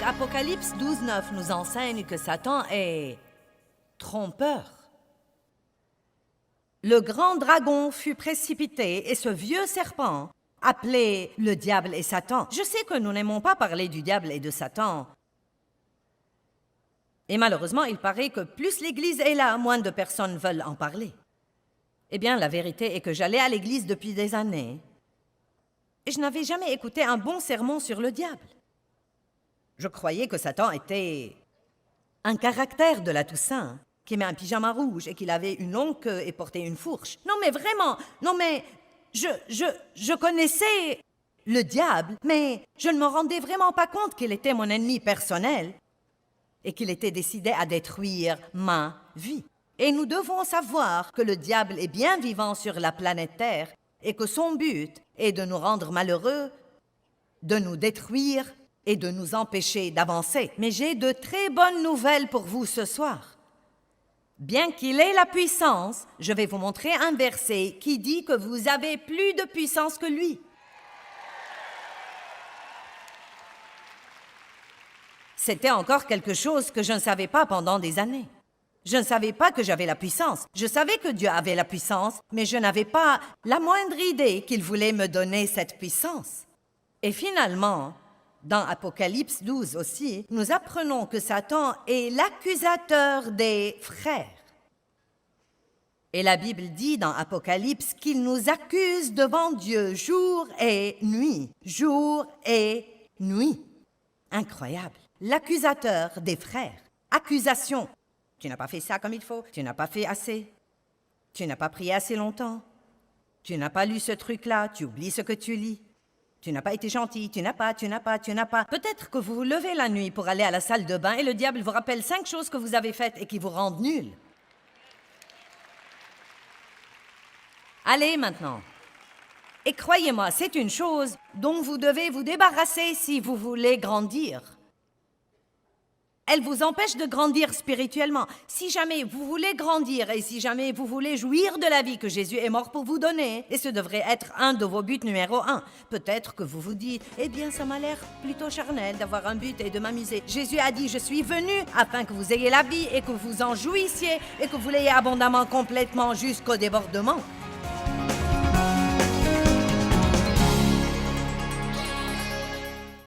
Apocalypse 12:9 nous enseigne que Satan est trompeur. Le grand dragon fut précipité et ce vieux serpent, appelé le diable et Satan. Je sais que nous n'aimons pas parler du diable et de Satan. Et malheureusement, il paraît que plus l'Église est là, moins de personnes veulent en parler. Eh bien, la vérité est que j'allais à l'Église depuis des années et je n'avais jamais écouté un bon sermon sur le diable. Je croyais que Satan était un caractère de la Toussaint, qui met un pyjama rouge et qu'il avait une longue queue et portait une fourche. Non mais vraiment, non mais je connaissais le diable, mais je ne me rendais vraiment pas compte qu'il était mon ennemi personnel et qu'il était décidé à détruire ma vie. Et nous devons savoir que le diable est bien vivant sur la planète Terre et que son but est de nous rendre malheureux, de nous détruire et de nous empêcher d'avancer. Mais j'ai de très bonnes nouvelles pour vous ce soir. Bien qu'il ait la puissance, je vais vous montrer un verset qui dit que vous avez plus de puissance que lui. C'était encore quelque chose que je ne savais pas pendant des années. Je ne savais pas que j'avais la puissance. Je savais que Dieu avait la puissance, mais je n'avais pas la moindre idée qu'il voulait me donner cette puissance. Et finalement, dans Apocalypse 12 aussi, nous apprenons que Satan est l'accusateur des frères. Et la Bible dit dans Apocalypse qu'il nous accuse devant Dieu jour et nuit. Jour et nuit. Incroyable. L'accusateur des frères. Accusation. Tu n'as pas fait ça comme il faut. Tu n'as pas fait assez. Tu n'as pas prié assez longtemps. Tu n'as pas lu ce truc-là. Tu oublies ce que tu lis. Tu n'as pas été gentil, tu n'as pas. Peut-être que vous vous levez la nuit pour aller à la salle de bain et le diable vous rappelle 5 choses que vous avez faites et qui vous rendent nuls. Allez maintenant. Et croyez-moi, c'est une chose dont vous devez vous débarrasser si vous voulez grandir. Elle vous empêche de grandir spirituellement. Si jamais vous voulez grandir et si jamais vous voulez jouir de la vie que Jésus est mort pour vous donner, et ce devrait être un de vos buts numéro 1, peut-être que vous vous dites « Eh bien, ça m'a l'air plutôt charnel d'avoir un but et de m'amuser. Jésus a dit « Je suis venu afin que vous ayez la vie et que vous en jouissiez et que vous l'ayez abondamment complètement jusqu'au débordement. »